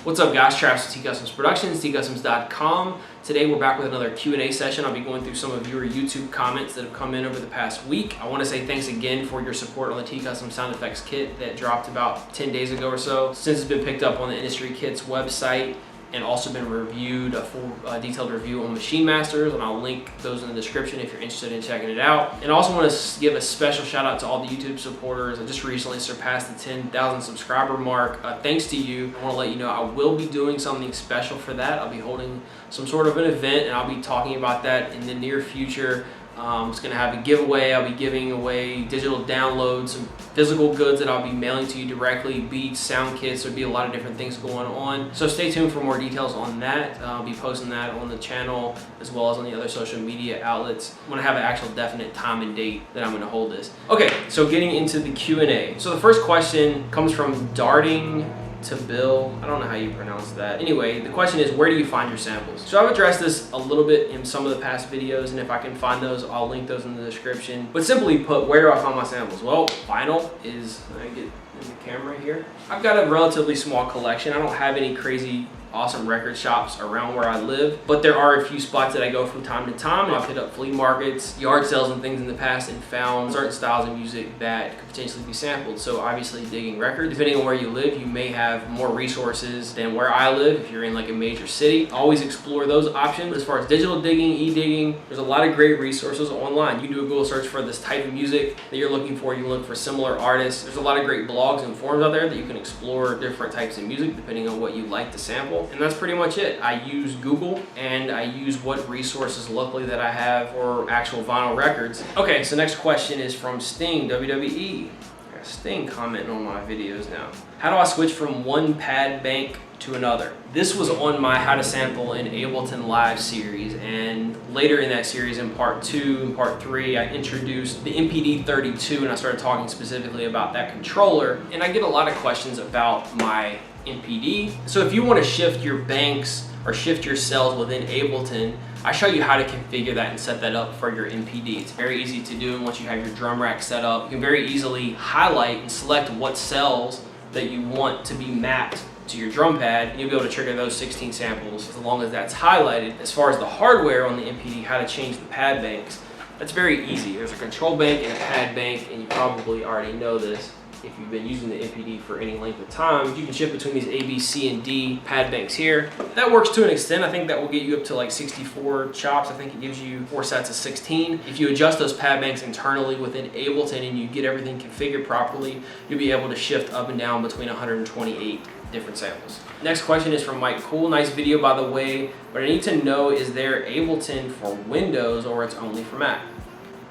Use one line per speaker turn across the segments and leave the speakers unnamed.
What's up guys, Travis with TCustomz Productionz, TCustomz.com. Today we're back with another Q&A session. I'll be going through some of your YouTube comments that have come in over the past week. I want to say thanks again for your support on the TCustomz sound effects kit that dropped about 10 days ago or so. Since it's been picked up on the Industry Kits website and also been reviewed, a full detailed review on Machine Masters, and I'll link those in the description if you're interested in checking it out. And I also want to give a special shout out to all the YouTube supporters. I just recently surpassed the 10,000 subscriber mark. Thanks to you. I want to let you know I will be doing something special for that. I'll be holding some sort of an event, and I'll be talking about that in the near future. It's going to have a giveaway. I'll be giving away digital downloads, some physical goods that I'll be mailing to you directly, beats, sound kits. There'll be a lot of different things going on. So stay tuned for more details on that. I'll be posting that on the channel as well as on the other social media outlets when I have an actual definite time and date that I'm going to hold this. Okay, so getting into the Q&A. So the first question comes from Darting to Bill. I don't know how you pronounce that. Anyway, the question is, where do you find your samples? So I've addressed this a little bit in some of the past videos, and if I can find those, I'll link those in the description. But simply put, where do I find my samples? Well, vinyl is, I get in the camera here. I've got a relatively small collection. I don't have any crazy awesome record shops around where I live, but there are a few spots that I go from time to time. I've hit up flea markets, yard sales and things in the past and found certain styles of music that could potentially be sampled. So obviously digging records, depending on where you live, you may have more resources than where I live. If you're in like a major city, always explore those options. As far as digital digging, e-digging, there's a lot of great resources online. You can do a Google search for this type of music that you're looking for. You look for similar artists. There's a lot of great blogs and forums out there that you can explore different types of music depending on what you like to sample. And that's pretty much it. I use Google and I use what resources locally that I have for actual vinyl records. Okay, so next question is from Sting, WWE. I got Sting commenting on my videos now. How do I switch from one pad bank to another? This was on my How to Sample in Ableton Live series, and later in that series, in part 2 and part 3, I introduced the MPD32 and I started talking specifically about that controller. And I get a lot of questions about my MPD. So if you want to shift your banks or shift your cells within Ableton, I show you how to configure that and set that up for your MPD. It's very easy to do, and once you have your drum rack set up, you can very easily highlight and select what cells that you want to be mapped to your drum pad, and you'll be able to trigger those 16 samples as long as that's highlighted. As far as the hardware on the MPD, how to change the pad banks, that's very easy. There's a control bank and a pad bank, and you probably already know this if you've been using the MPD for any length of time. You can shift between these A, B, C, and D pad banks here. That works to an extent. I think that will get you up to like 64 chops. I think it gives you 4 sets of 16. If you adjust those pad banks internally within Ableton and you get everything configured properly, you'll be able to shift up and down between 128 different samples. Next question is from Mike Cool. Nice video, by the way, but I need to know, is there Ableton for Windows or it's only for Mac?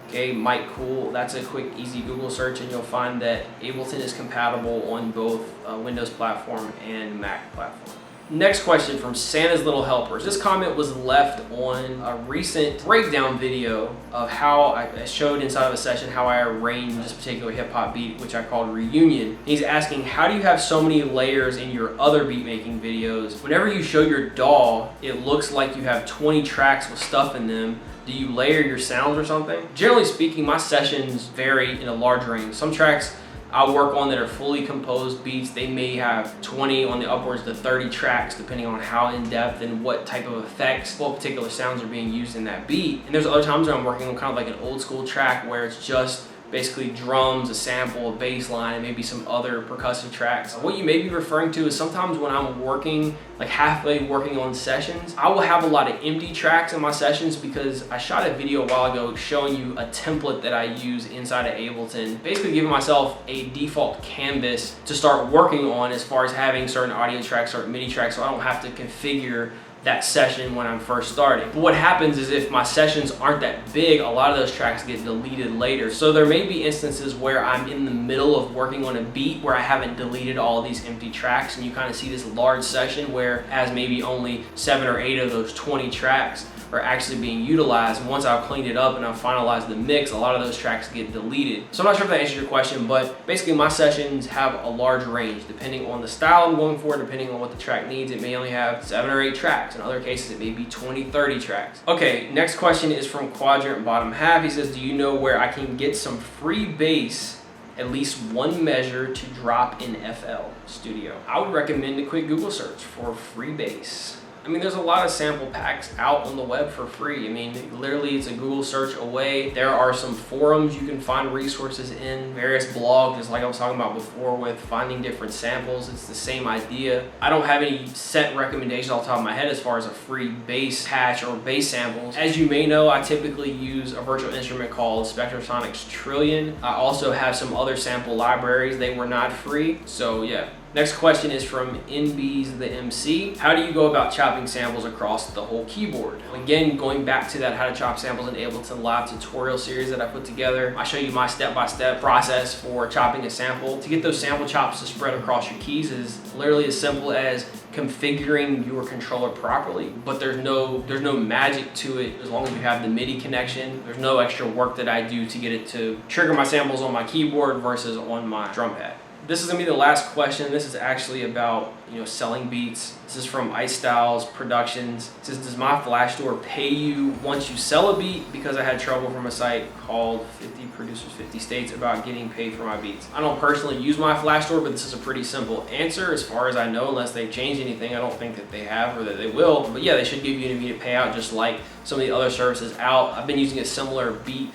Okay, Mike Cool, that's a quick, easy Google search and you'll find that Ableton is compatible on both Windows platform and Mac platform. Next question from Santa's Little Helpers. This comment was left on a recent breakdown video of how I showed inside of a session how I arranged this particular hip hop beat, which I called Reunion. He's asking, how do you have so many layers in your other beat making videos? Whenever you show your DAW, it looks like you have 20 tracks with stuff in them. Do you layer your sounds or something? Generally speaking, my sessions vary in a large range. Some tracks I'll work on that are fully composed beats, they may have 20 on the upwards to 30 tracks depending on how in-depth and what type of effects, what particular sounds are being used in that beat. And there's other times where I'm working on kind of like an old school track where it's just basically drums, a sample, a bass line, and maybe some other percussive tracks. What you may be referring to is sometimes when I'm working, like halfway working on sessions, I will have a lot of empty tracks in my sessions because I shot a video a while ago showing you a template that I use inside of Ableton, basically giving myself a default canvas to start working on as far as having certain audio tracks, certain MIDI tracks, so I don't have to configure that session when I'm first starting. But what happens is if my sessions aren't that big, a lot of those tracks get deleted later. So there may be instances where I'm in the middle of working on a beat where I haven't deleted all of these empty tracks, and you kind of see this large session where as maybe only 7 or 8 of those 20 tracks are actually being utilized. And once I've cleaned it up and I've finalized the mix, a lot of those tracks get deleted. So I'm not sure if that answers your question, but basically my sessions have a large range depending on the style I'm going for, depending on what the track needs. It may only have 7 or 8 tracks. In other cases, it may be 20, 30 tracks. Okay, next question is from Quadrant Bottom Half. He says, do you know where I can get some free bass at least one measure to drop in FL Studio. I would recommend a quick Google search for free bass. I mean, there's a lot of sample packs out on the web for free. I mean, literally it's a Google search away. There are some forums you can find resources in, various blogs, just like I was talking about before with finding different samples. It's the same idea. I don't have any set recommendations off the top of my head as far as a free bass patch or bass samples. As you may know, I typically use a virtual instrument called Spectrasonics Trillion. I also have some other sample libraries. They were not free, so yeah. Next question is from NB's the MC. How do you go about chopping samples across the whole keyboard? Again, going back to that how to chop samples in Ableton live tutorial series that I put together, I show you my step-by-step process for chopping a sample. To get those sample chops to spread across your keys is literally as simple as configuring your controller properly, but there's no magic to it as long as you have the MIDI connection. There's no extra work that I do to get it to trigger my samples on my keyboard versus on my drum pad. This is gonna be the last question. This is actually about, selling beats. This is from Untitled Productionz. It says, does myflashstore pay you once you sell a beat? Because I had trouble from a site called 50 Producers 50 States about getting paid for my beats. I don't personally use myflashstore, but this is a pretty simple answer as far as I know, unless they've changed anything. I don't think that they have or that they will. But yeah, they should give you an immediate payout just like some of the other services out. I've been using a similar beat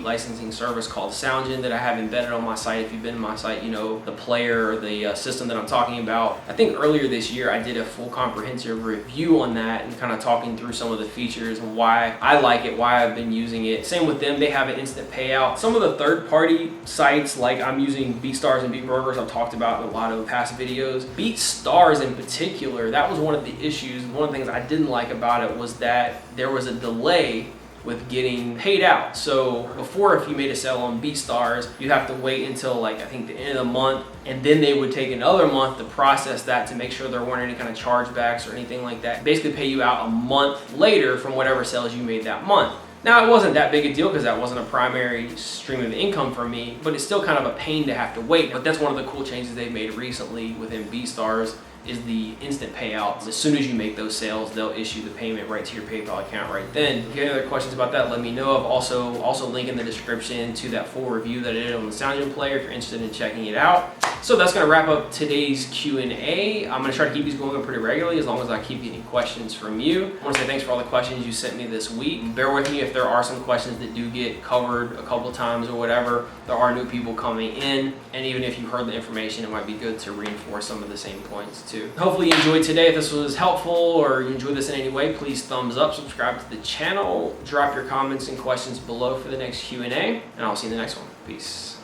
licensing service called Soundgine that I have embedded on my site. If you've been to my site, you know the player or the system that I'm talking about. I think earlier this year I did a full comprehensive review on that and kind of talking through some of the features and why I like it, why I've been using it. Same with them, they have an instant payout. Some of the third-party sites, like I'm using BeatStars and BeatBrokers, I've talked about in a lot of past videos. BeatStars in particular, that was one of the issues. One of the things I didn't like about it was that there was a delay with getting paid out. So before, if you made a sale on BeatStars, you'd have to wait until I think the end of the month, and then they would take another month to process that to make sure there weren't any kind of chargebacks or anything like that. Basically pay you out a month later from whatever sales you made that month. Now, it wasn't that big a deal because that wasn't a primary stream of income for me, but it's still kind of a pain to have to wait. But that's one of the cool changes they've made recently within BeatStars is the instant payouts. As soon as you make those sales, they'll issue the payment right to your PayPal account right then. If you have any other questions about that, let me know. I've also link in the description to that full review that I did on the Soundgine player if you're interested in checking it out. So that's gonna wrap up today's Q&A. I'm gonna try to keep these going pretty regularly as long as I keep getting questions from you. I wanna say thanks for all the questions you sent me this week. Bear with me if there are some questions that do get covered a couple times or whatever. There are new people coming in, and even if you heard the information, it might be good to reinforce some of the same points too. Hopefully you enjoyed today. If this was helpful or you enjoyed this in any way, please thumbs up, subscribe to the channel, drop your comments and questions below for the next Q&A, and I'll see you in the next one. Peace.